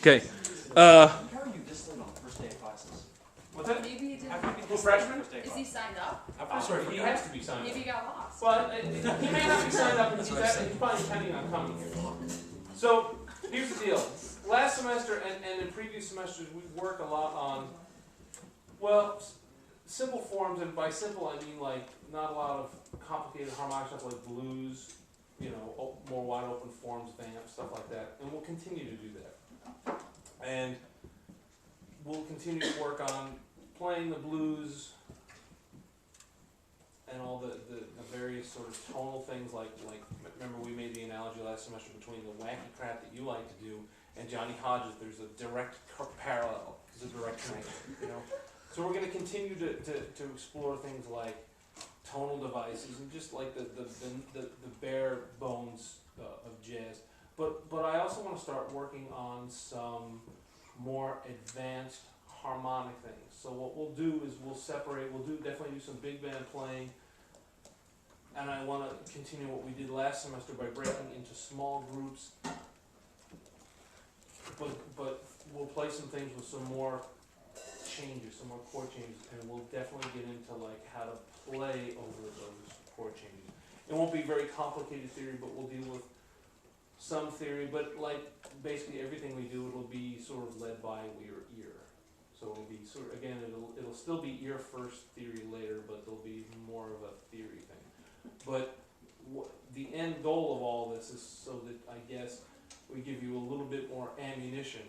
Okay. How are you this late on the first day of classes? What's that? Maybe he didn't. Who, freshman? Is he signed up? I'm sorry, he has to be signed Maybe up. he got lost. Well, he may not be signed up, and he's probably intending on coming here. So, here's the deal. Last semester and in previous semesters, we've worked a lot on, well, simple forms, and by simple I mean like not a lot of complicated harmonic stuff like blues, you know, more wide open forms, vamps, stuff like that. And we'll continue to do that. And we'll continue to work on playing the blues and all the various sort of tonal things like remember we made the analogy last semester between the wacky crap that you like to do and Johnny Hodges. There's a direct parallel. There's a direct connection, you know. So we're going to continue to explore things like tonal devices and just like the bare bones of jazz. But I also want to start working on some more advanced harmonic things. So what we'll do is we'll definitely do some big band playing, and I want to continue what we did last semester by breaking into small groups. But we'll play some things with some more changes, some more chord changes, and we'll definitely get into like how to play over those chord changes. It won't be very complicated theory, but we'll deal with some theory. But like basically everything we do, it'll be sort of led by your ear. So it'll be sort of, again, it'll still be ear first, theory later, but there'll be more of a theory thing. But the end goal of all this is so that I guess we give you a little bit more ammunition,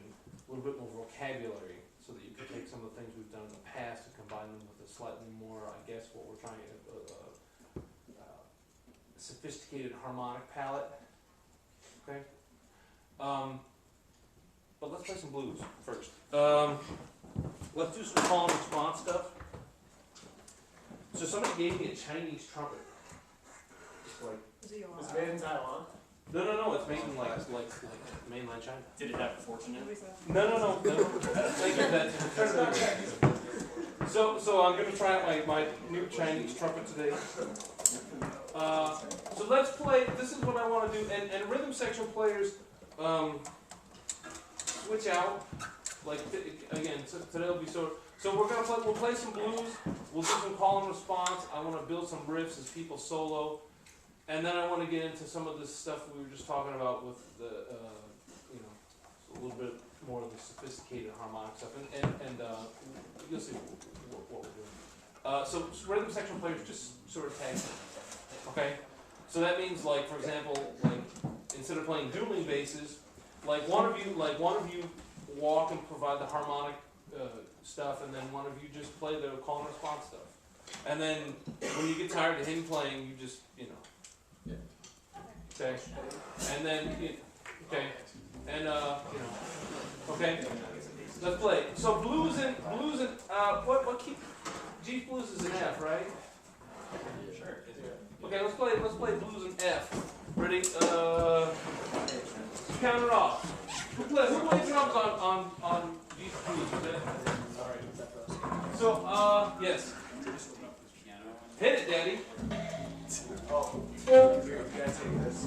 a little bit more vocabulary, so that you can take some of the things we've done in the past and combine them with a slightly more, I guess, what we're trying to, sophisticated harmonic palette. Okay? But let's play some blues first. Let's do some call and response stuff. So somebody gave me a Chinese trumpet. Is it Was it made in Taiwan? No, it's made in like mainland China. Did it have a fortune in it? No. Thank you. So I'm gonna try out my new Chinese trumpet today. So let's play. This is what I want to do. And rhythm section players switch out. Like again, today will be so we're gonna play. We'll play some blues. We'll do some call and response. I want to build some riffs as people solo. And then I want to get into some of this stuff we were just talking about with the, a little bit more of the sophisticated harmonic stuff, and you'll see what we're doing. So rhythm section players just sort of tag team, okay? So that means, like for example, like instead of playing dueling basses, like one of you walk and provide the harmonic stuff, and then one of you just play the call and response stuff. And then when you get tired of him playing, you just Okay, and then, okay, and okay, let's play. So blues and, what key? G blues is an F, right? Sure. Okay, let's play blues in F. Ready? Count it off. Who plays drums on G blues? Sorry. So, yes. Hit it, Daddy. Oh, you guys take this.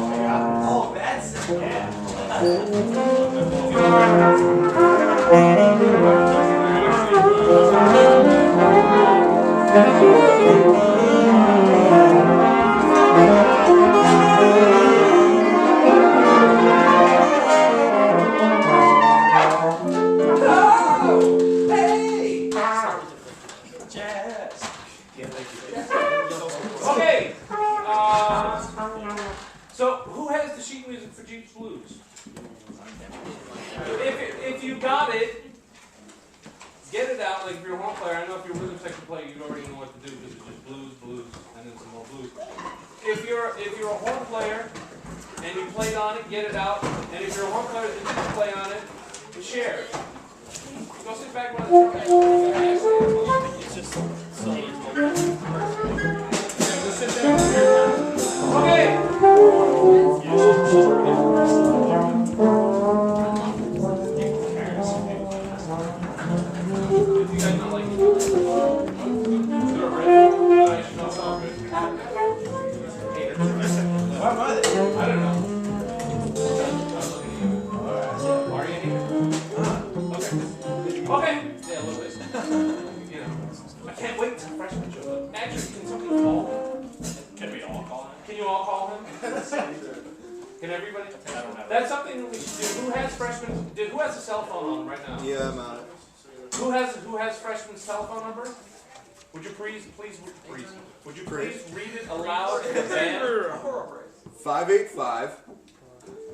Oh, that's it. Okay. So who has the sheet music for Jeep's Blues? If you got it, get it out. Like if you're a horn player, I know if you're a rhythm section player, you already know what to do because it's just blues, and then some more blues. If you're a horn player and you played on it, get it out. And if you're a horn player that didn't play on it, share it. Go sit back when it's just okay. You guys not like it? Can everybody? I don't have That's something that we should do. Who has freshmen? Who has a cell phone on right now? Yeah, I'm on it. Who has freshman's telephone number? Would you please read it aloud in the band? 585.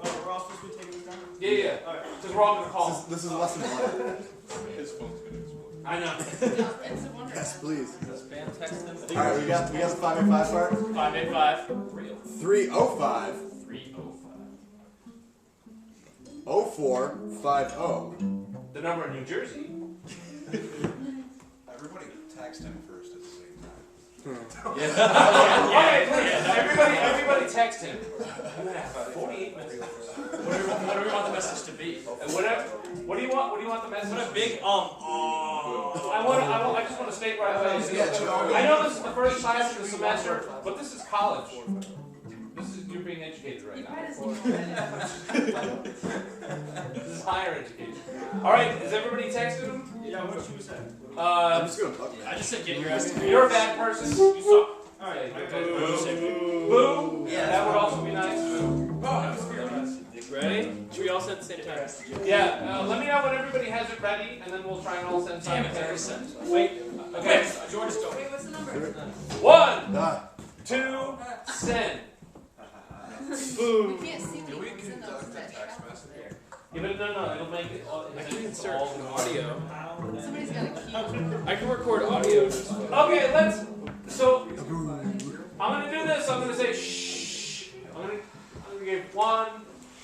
Oh, we're all supposed to be taking this down? Yeah. Because we're all gonna call. This is lesson 1. His phone's gonna explode. I know. It's a wonder. Yes, please. Spam text him. Alright, we got the 585 part. 585 305 305. 0450. The number in New Jersey. Everybody text him first at the same time. Okay, everybody text him. You have 48 minutes. What do we want the message to be? What do you want the message? What a big I just want to state right away. I know this is the first time of the semester, but this is college. You're being educated right now. This is higher education. All right, has everybody texted him? Yeah, what you said. I'm just gonna bug I just said get your ass. You're a bad person. You suck. Alright. Boo. Yeah. That would also be nice. Ready? Should we all say at the same time? Yeah. Let me know when everybody has it ready, and then we'll try and all send Damn it, simultaneously. Wait. Okay. George, don't. Wait, what's the number? 1, Ah, 2, send. We Boom. can't see Do what we you send conduct us. a text message? Yeah, but no, it'll make it all. I can insert audio. Somebody's got a key. I can record audio. Just Okay, so, I'm gonna do this, I'm gonna say shh. I'm gonna give 1,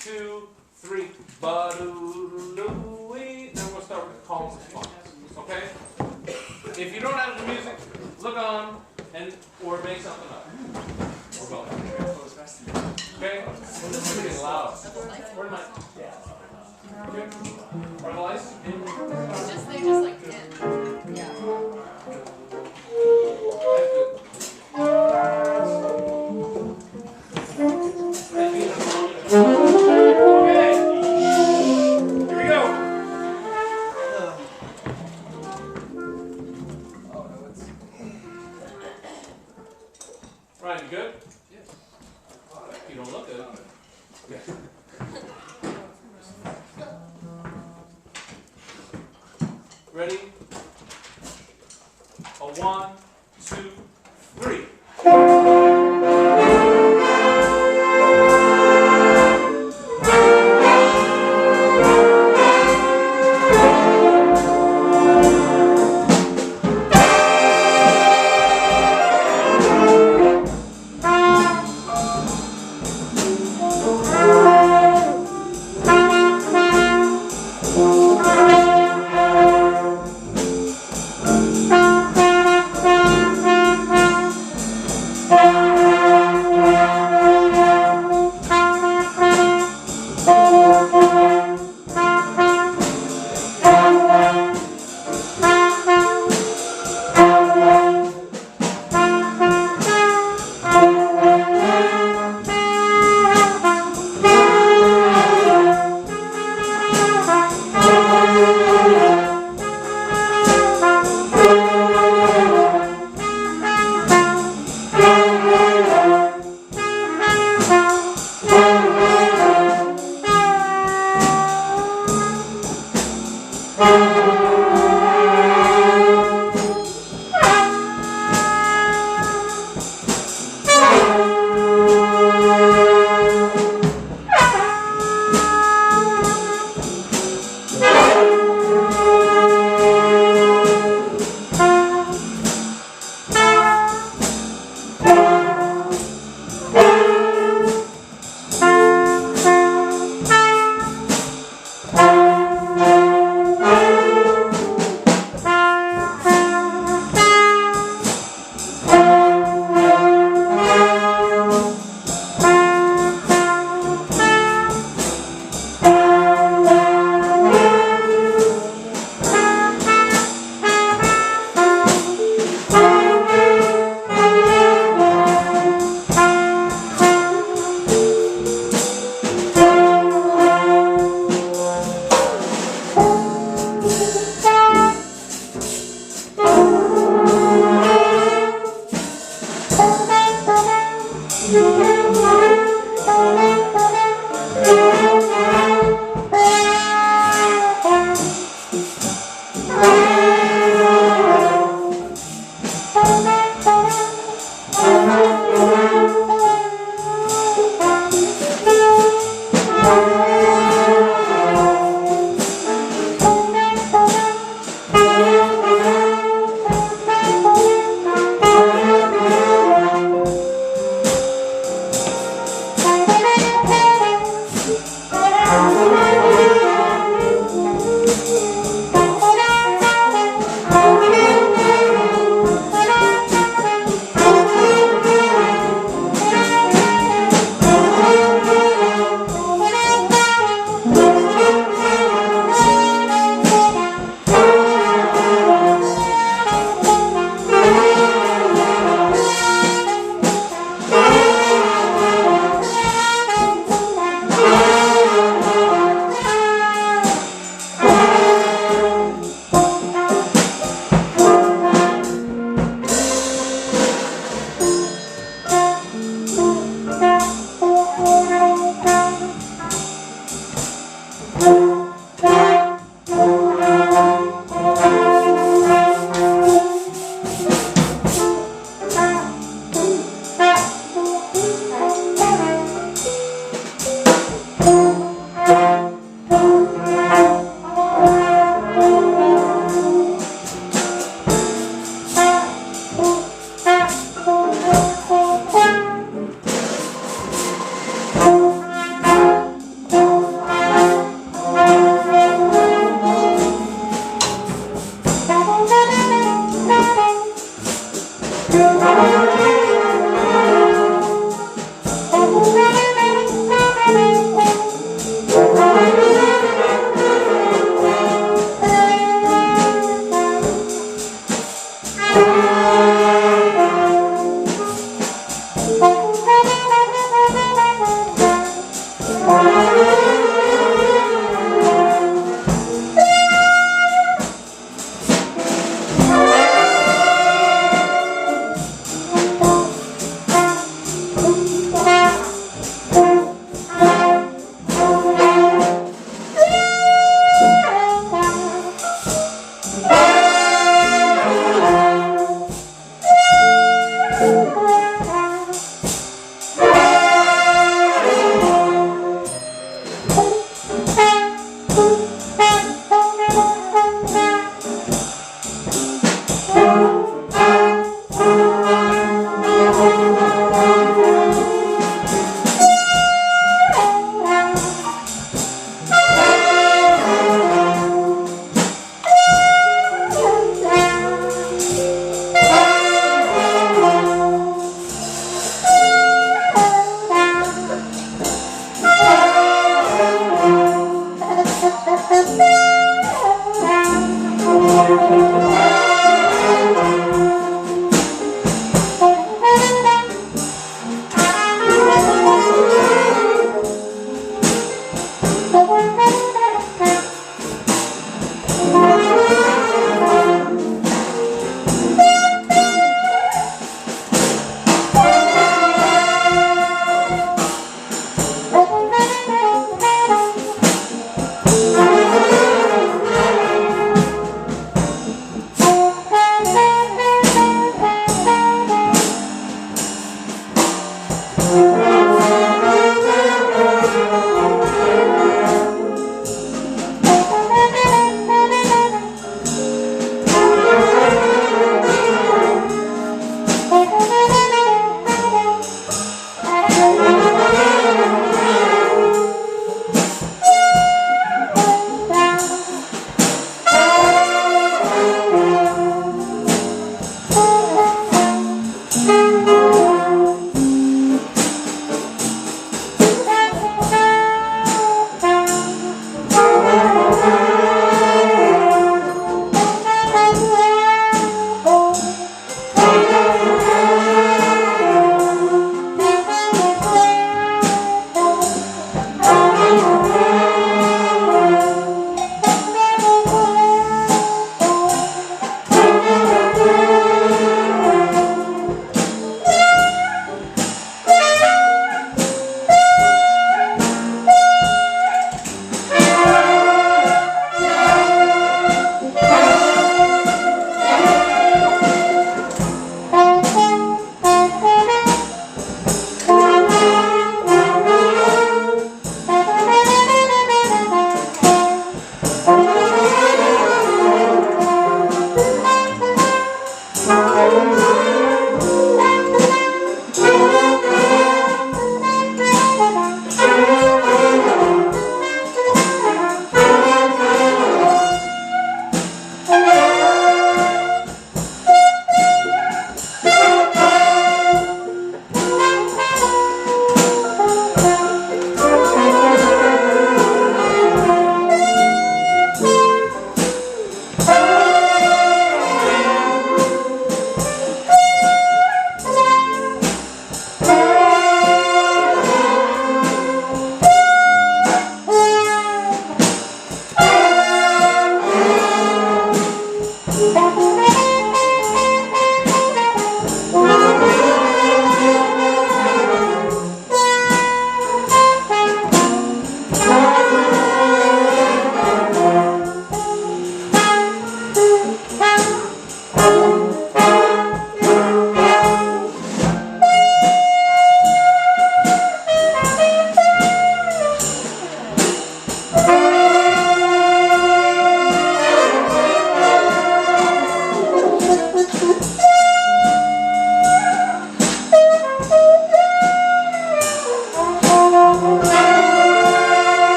2, 3, ba-doo-doo-wee. Then we'll start with call and response. Okay? If you don't have the music, look on or make something up. We're going. Okay? This is getting loud. Where am I? Okay. Are the lights? They just like did. Yeah. Okay. Here we go. Ryan, you good? You don't look good. Ready? A 1, 2, 3.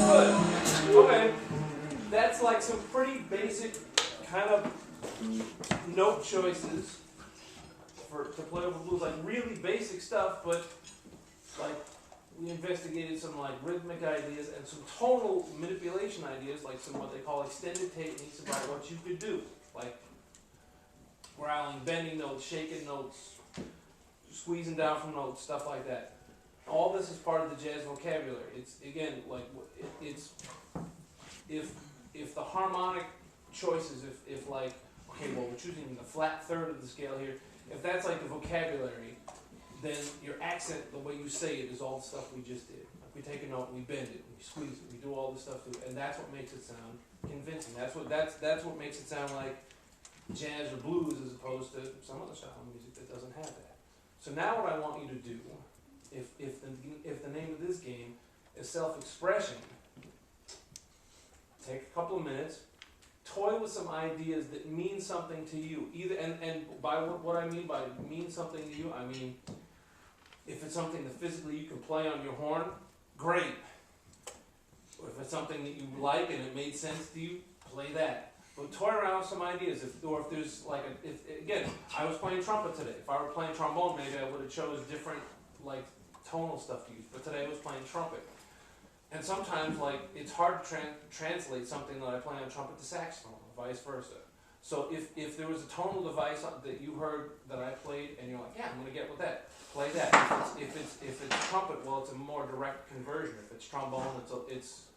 Good. Okay. That's like some pretty basic kind of note choices to play over blues, like really basic stuff, but like we investigated some like rhythmic ideas and some tonal manipulation ideas, like some what they call extended techniques about what you could do, like growling, bending notes, shaking notes, squeezing down from notes, stuff like that. All this is part of the jazz vocabulary. It's again like it's if the harmonic choices, if like okay, well we're choosing the flat third of the scale here. If that's like the vocabulary, then your accent, the way you say it, is all the stuff we just did. Like we take a note, we bend it, we squeeze it, we do all this stuff to it, and that's what makes it sound convincing. That's what makes it sound like jazz or blues as opposed to some other style of music that doesn't have that. So now what I want you to do, if the name of this game is self-expression, take a couple of minutes, toy with some ideas that mean something to you. Either and by what I mean by mean something to you, I mean if it's something that physically you can play on your horn, great. Or if it's something that you like and it made sense to you, play that. But toy around with some ideas. If there's like again, I was playing trumpet today. If I were playing trombone, maybe I would have chose different like tonal stuff to use. But today I was playing trumpet. And sometimes, like, it's hard to translate something that I play on trumpet to saxophone, or vice versa. So if there was a tonal device that you heard that I played, and you're like, yeah, I'm going to get with that, play that. If it's trumpet, well, it's a more direct conversion. If it's trombone, it's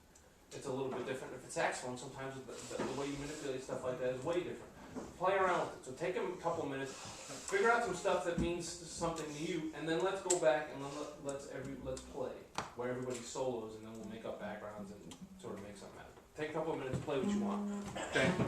a little bit different. If it's saxophone, sometimes the way you manipulate stuff like that is way different. Play around with it. So take a couple of minutes, figure out some stuff that means something to you, and then let's go back and let's play where everybody solos, and then we'll make up backgrounds and sort of make something happen. Take a couple of minutes, play what you want. Thank you.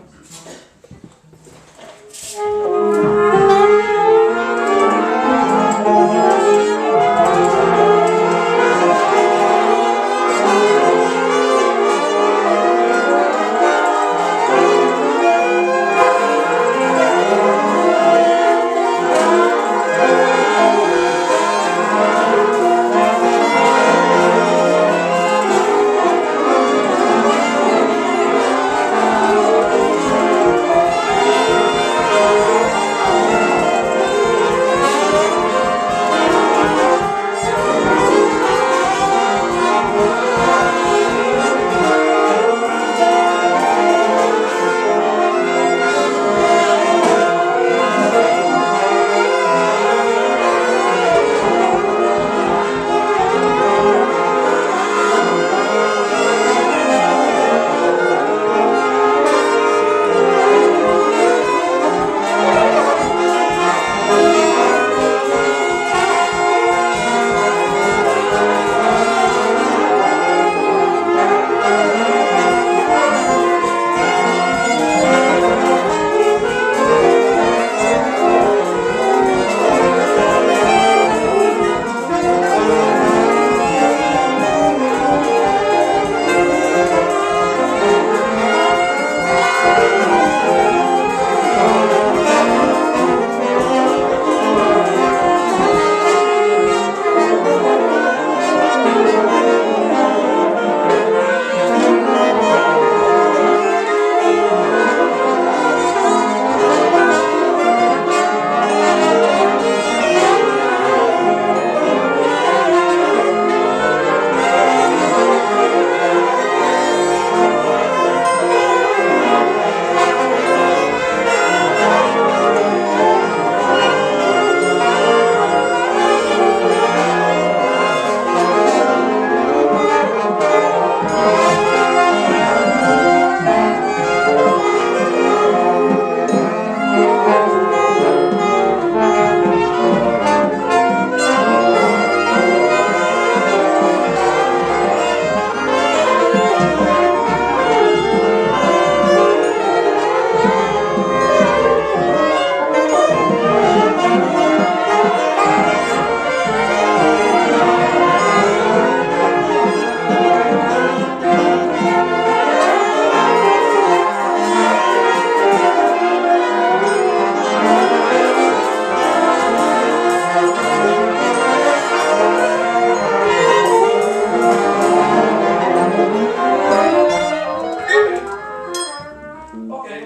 Okay.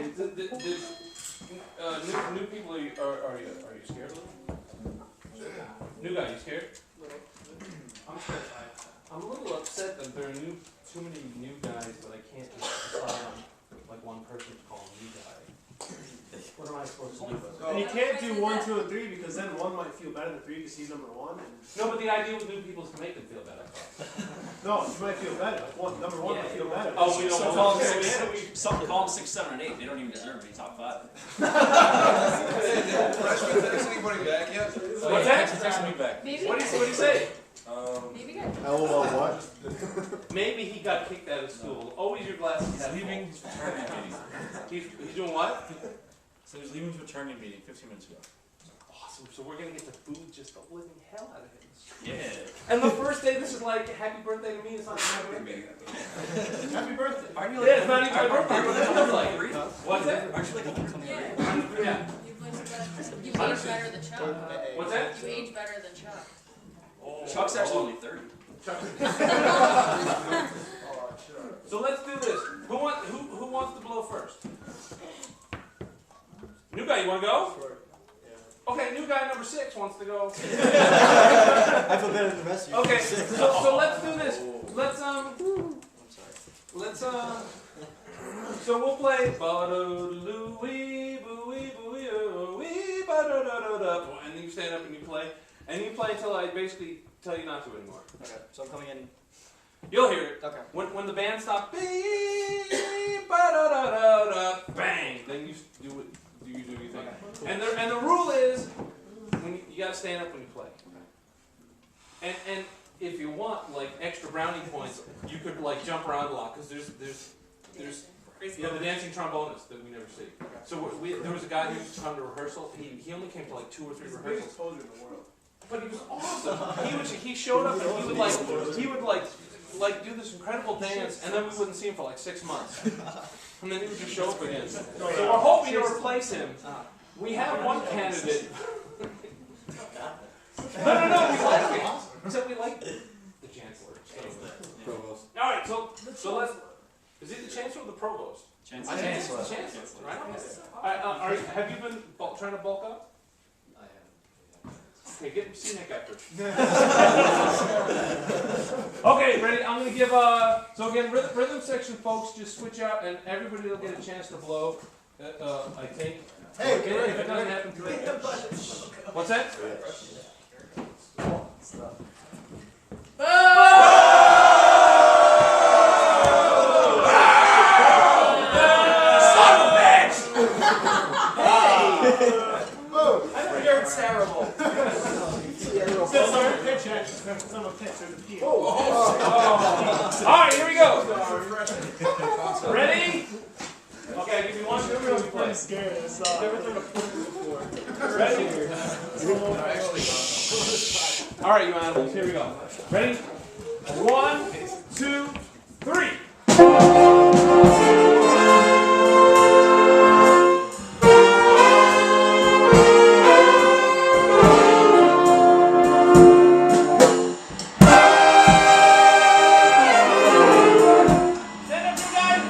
New people, are you scared a little? New guy, you scared? I'm scared. I'm a little upset that there are too many new guys that I can't just decide on like one person to call a new guy. What am I supposed to do? And you can't do 1, 2, and 3 because then 1 might feel better than 3 because he's number 1. And No, but the idea with new people is to make them feel better. no, you might feel better. Number 1 might feel better. Oh, we don't So want call to them say six, call them 6, 7, and 8. They don't even deserve to be top 5. Freshman, text anybody back yet? What's that? Text me back. Maybe. What do you say? Maybe good. LOL what? Maybe he got kicked out of school. Always your glasses He's have leaving his fraternity meeting. He's doing what? So he's leaving his fraternity meeting 15 minutes ago. Awesome. So we're gonna get to boo just the living hell out of him. Yeah. And the first day, this is like happy birthday to me. It's not my birthday. Happy birthday. Aren't you Yeah, it's not even my birthday. What does it look like? Three? What's that? Aren't you like 23? Yeah. Yeah. You age better than Chuck. What's that? You age better than Chuck. Chuck's actually only 30. So let's do this. Who wants to blow first? New guy, you want to go? Okay, new guy number 6 wants to go. I feel better than the rest of you. Okay, so let's do this. So we'll play and you stand up and you play until I basically tell you not to anymore. Okay, so I'm coming in. You'll hear it. Okay. When the band stops, bang, then you do your thing. Okay. And the rule is, when you gotta stand up when you play. And if you want like extra brownie points, you could like jump around a lot because there's the dancing trombonist that we never see. So there was a guy who used to come to rehearsal. He only came to like 2 or 3 He's the rehearsals. biggest poser in the world. But he was awesome. He showed up and he would like do this incredible dance, and then we wouldn't see him for like 6 months, and then he would just show up again. So we're hoping to replace him. We have one candidate. No, we like him. Except we like the chancellor. Provost. All right, so let's. Is he the chancellor or the provost? Chancellor. I think it's the chancellor, right? Have you been trying to bulk up? Okay, get C-neck after. Okay, ready? I'm gonna give so again, rhythm section, folks, just switch out, and everybody will get a chance to blow. I think. Hey, Okay, if it doesn't happen, great. What's that? You're terrible. There's no pitch, there's no pitch, there's a P. All right, here we go. Ready? Okay, I'll give you 1, 2, 3, play. I'm scared. I saw Never it. thrown a football before. Ready? All right, you animals, here we go. Ready? 1, 2, 3. Stand up, you guys.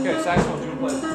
Okay, saxophone, you play.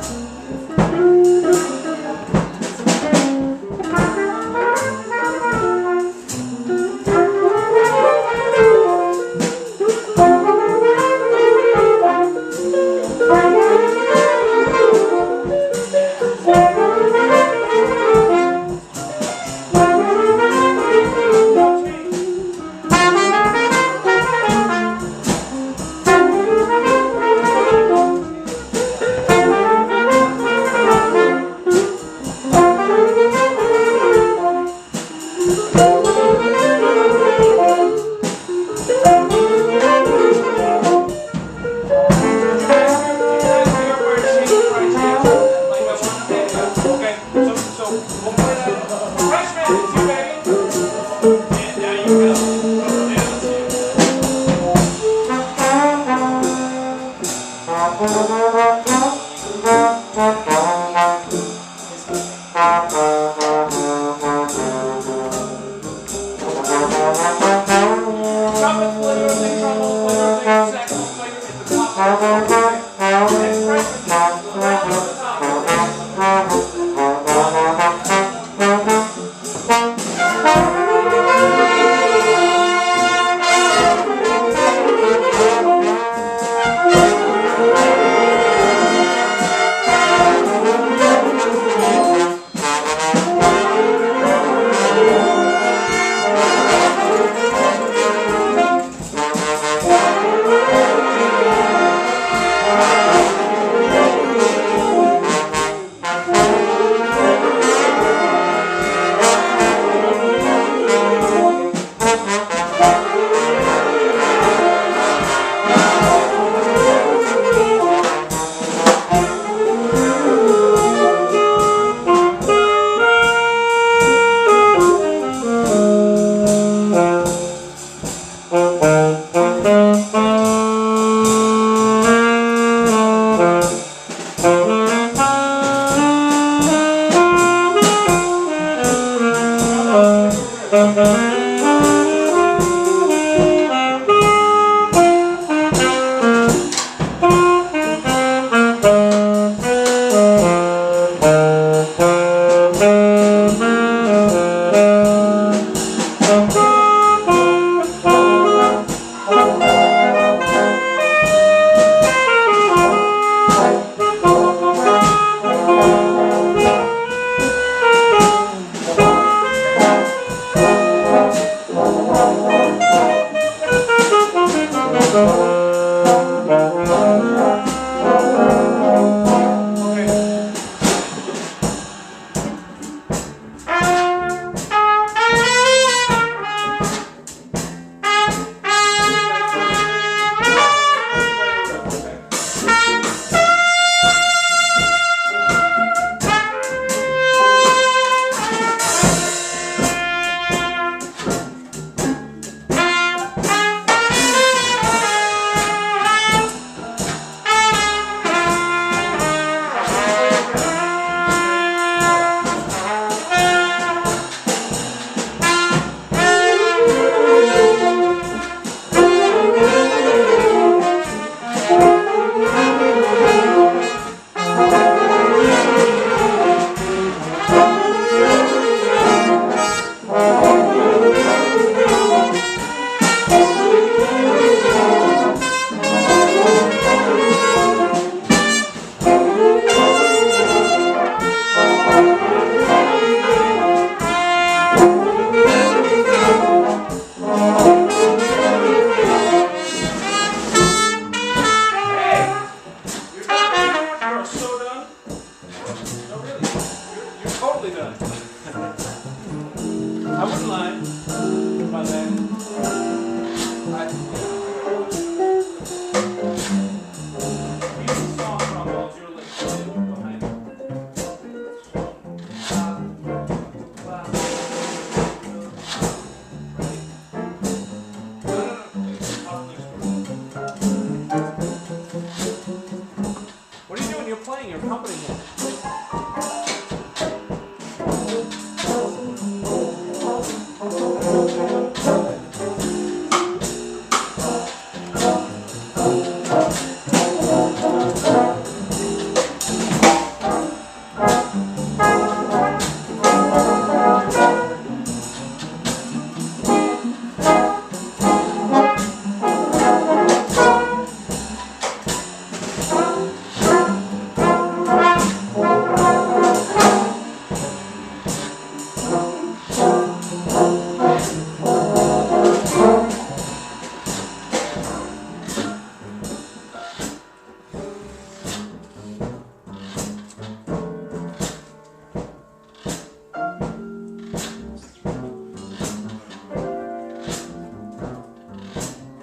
playing or accompanying him.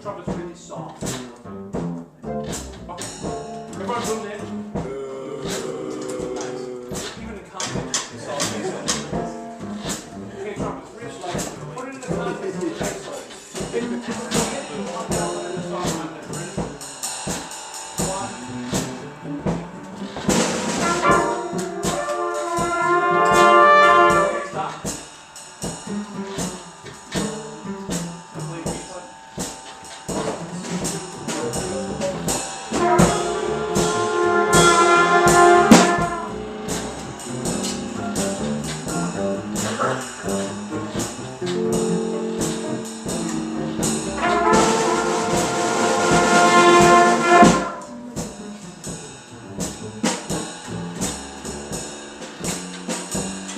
Trumpet's really soft. Okay. Everyone move in. Nice. Even in context, it's soft. Okay, trumpet's really like, put it in the context of the bass line. If you get one down in the song line, then ready? One. Okay, stop. Complete replay.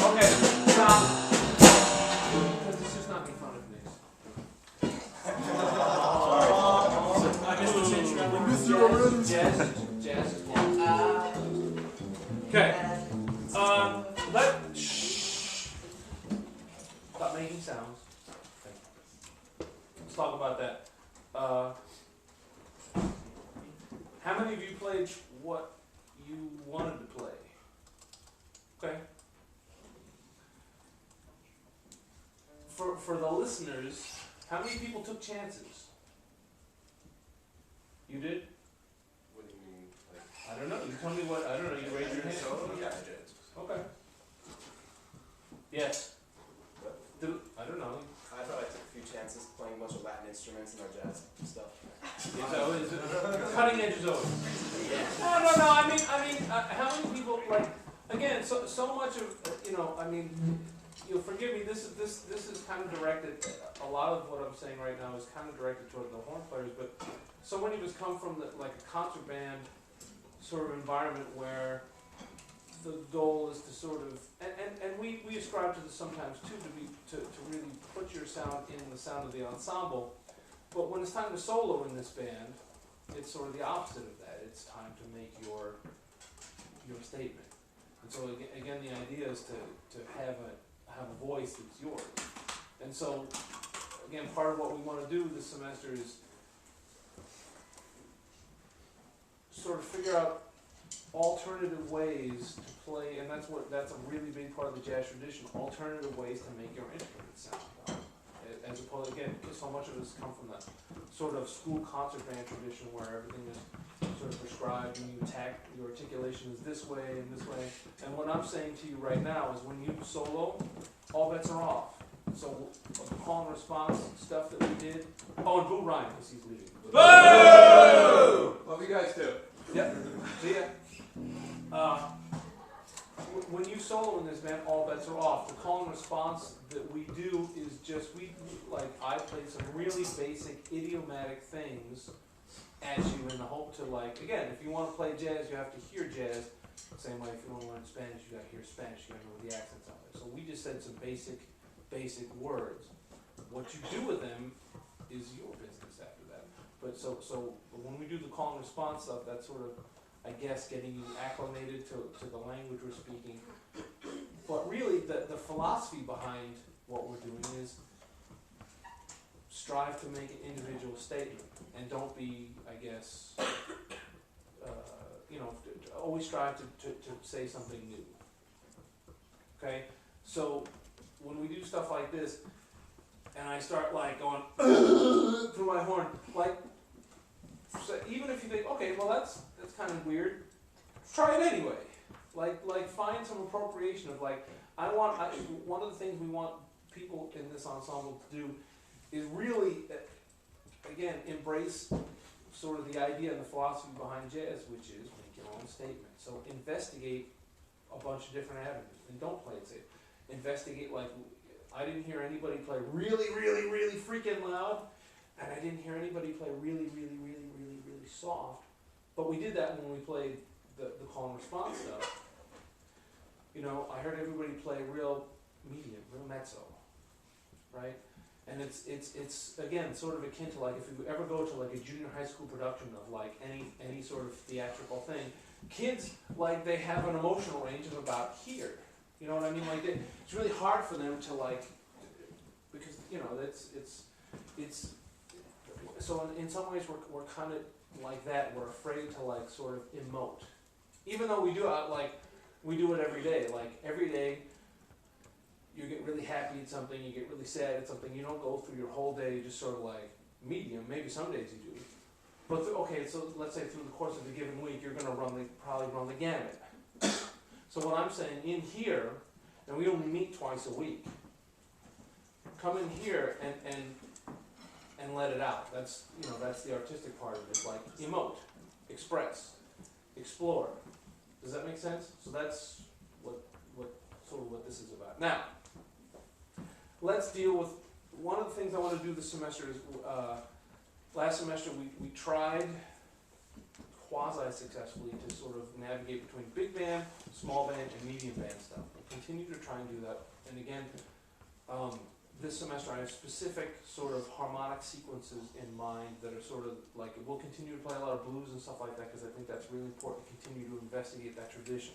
Okay, stop. Because it's just not making fun of me. I missed the change travel. Jazz is long. Okay. Shh. Stop making sounds. Okay. Let's talk about that. How many of you played what you wanted to play? Okay. For the listeners, how many people took chances? You did? What do you mean? Like, I don't know. You tell me what. I don't know. You raise your hand. solo? Yeah, I did. Okay. Yes. I don't know. I thought I took a few chances playing a bunch of Latin instruments and our jazz stuff. It's always cutting edge is always. Yeah. No. I mean, how many people like? Again, so much of you'll forgive me. This is kind of directed. A lot of what I'm saying right now is kind of directed toward the horn players, but so many of us come from like a concert band sort of environment where the goal is to sort of and we ascribe to this sometimes too to really put your sound in the sound of the ensemble. But when it's time to solo in this band, it's sort of the opposite of that. It's time to make your statement. And so again, the idea is to have a voice that's yours. And so again, part of what we want to do this semester is sort of figure out alternative ways to play, and that's a really big part of the jazz tradition. Alternative ways to make your instrument sound. As opposed, again, because so much of us come from the sort of school concert band tradition where everything is sort of prescribed and your articulation is this way and this way. And what I'm saying to you right now is when you solo, all bets are off. So the call and response stuff that we did. Oh, and boo Ryan because he's leaving. Boo! Love you guys too. Yep. See ya. When you solo in this band, all bets are off. The call and response that we do is just I play some really basic idiomatic things at you in the hope to again, if you want to play jazz, you have to hear jazz. Same way if you want to learn Spanish, you got to hear Spanish. You got to know where the accents are. So we just said some basic words. What you do with them is your business after that. But so when we do the call and response stuff, that's sort of, I guess, getting you acclimated to the language we're speaking. But really, the philosophy behind what we're doing is strive to make an individual statement and don't be, I guess, always strive to say something new. Okay? So when we do stuff like this, and I start going through my horn, so even if you think, okay, well that's kind of weird, try it anyway. Like find some appropriation of like, one of the things we want people in this ensemble to do is really, again, embrace sort of the idea and the philosophy behind jazz, which is make your own statement. So investigate a bunch of different avenues and don't play it safe. Investigate, like, I didn't hear anybody play really, really, really freaking loud, and I didn't hear anybody play really, really, really, really, really soft. But we did that when we played the call and response stuff. You know, I heard everybody play real medium, real mezzo, right? And it's again sort of akin to like if you ever go to like a junior high school production of like any sort of theatrical thing, kids like they have an emotional range of about here. You know what I mean? Like it's really hard for them to like, because you know it's so in some ways we're kind of like that. We're afraid to like sort of emote, even though we do it every day. Like every day, you get really happy at something, you get really sad at something. You don't go through your whole day just sort of like medium. Maybe some days you do, but okay. So let's say through the course of the given week, you're going to probably run the gamut. So what I'm saying, in here, and we only meet twice a week, come in here and let it out. That's the artistic part of it. It's like emote, express, explore. Does that make sense? So that's what this is about. Now, let's deal with one of the things I want to do this semester is last semester we tried quasi-successfully to sort of navigate between big band, small band, and medium band stuff. We'll continue to try and do that. And again, this semester I have specific sort of harmonic sequences in mind that are sort of like, we'll continue to play a lot of blues and stuff like that because I think that's really important to continue to investigate that tradition.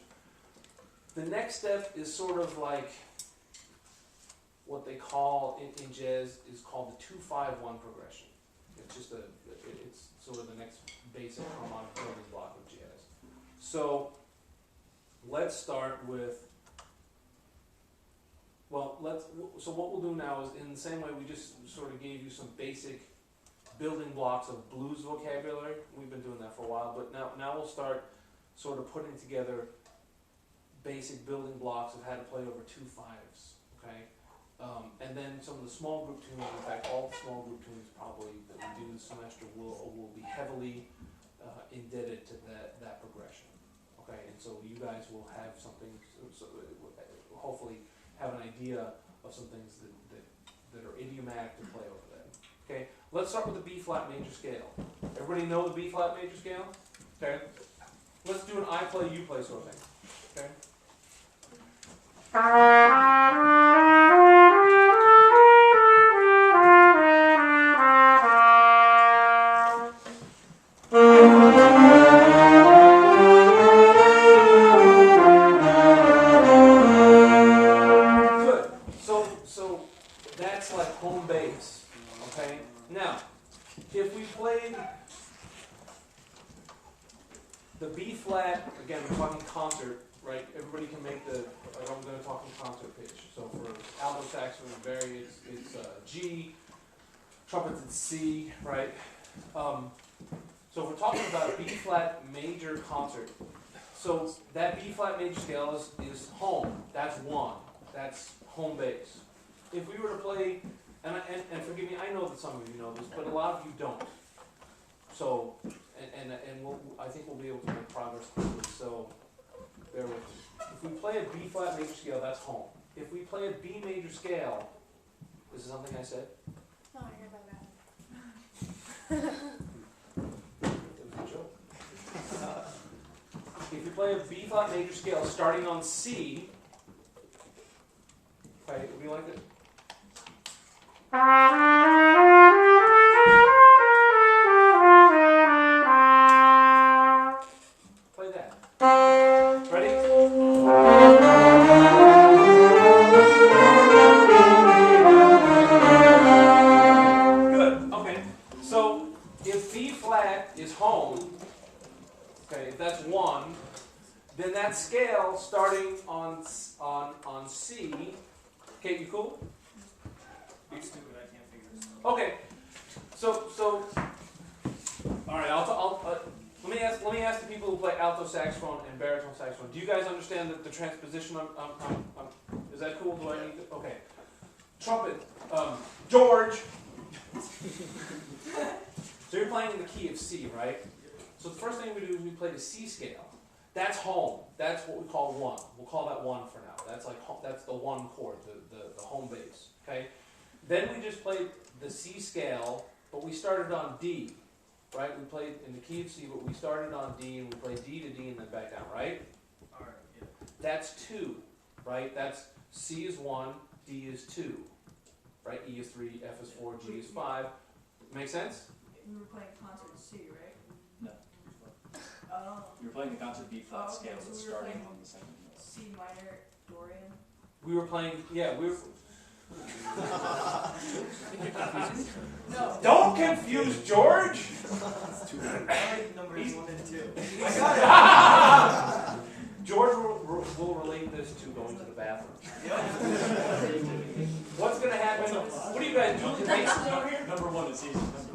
The next step is sort of like what they call in jazz is called the 2-5-1 progression. It's just it's sort of the next basic harmonic building block of jazz. So let's start with, so what we'll do now is in the same way we just sort of gave you some basic building blocks of blues vocabulary. We've been doing that for a while, but now we'll start sort of putting together basic building blocks of how to play over 2 5s, okay? And then some of the small group tunes, in fact all the small group tunes probably that we do this semester will be heavily indebted to that progression, okay? And so you guys will have something, hopefully have an idea of some things that are idiomatic to play over there, okay? Let's start with the B-flat major scale. Everybody know the B-flat major scale? Okay? Let's do an I play, you play sort of thing, okay? Good. So that's like home base, okay? Now, if we played the B flat, again, we're talking concert, right? Everybody can make like I'm going to talk in concert pitch. So for alto saxophone and Barry, it's G, trumpets it's C, right? So if we're talking about a B flat major concert, so that B flat major scale is home. That's 1. That's home base. If we were to play, and forgive me, I know that some of you know this, but a lot of you don't. So, I think we'll be able to make progress quickly, so bear with me. If we play a B flat major scale, that's home. If we play a B major scale, this is something I said? No, I heard about that. It was a joke. If you play a B flat major scale starting on C, okay, it would be like this. Play that. Ready? Good. Okay. So if B flat is home, okay, if that's 1, then that scale starting on C. Kate, you cool? I'm stupid, I can't figure this out. Okay. So all right. Let me ask the people who play alto saxophone and baritone saxophone. Do you guys understand the transposition? Is that cool? Do I need to? Okay. Trumpet, George. So you're playing in the key of C, right? So the first thing we do is we play the C scale. That's home. That's what we call one. We'll call that one for now. That's like that's the one chord, the home base. Okay. Then we just played the C scale, but we started on D. Right? We played in the key of C, but we started on D and we played D to D and then back down, right? Alright, yeah. That's 2, right? That's C is 1, D is 2, right? E is 3, F is 4, G is 5. Make sense? We were playing concert C, right? No. Oh. You were playing the concert B flat Oh, okay, scale, so but we were starting playing on the second note. C minor, Dorian. We were playing, yeah, we were. No. Don't confuse George! I like numbers 1 and 2. George will relate this to going to the bathroom. What's going to happen? What do you guys do? Basses over here? Number 1 is easy. Number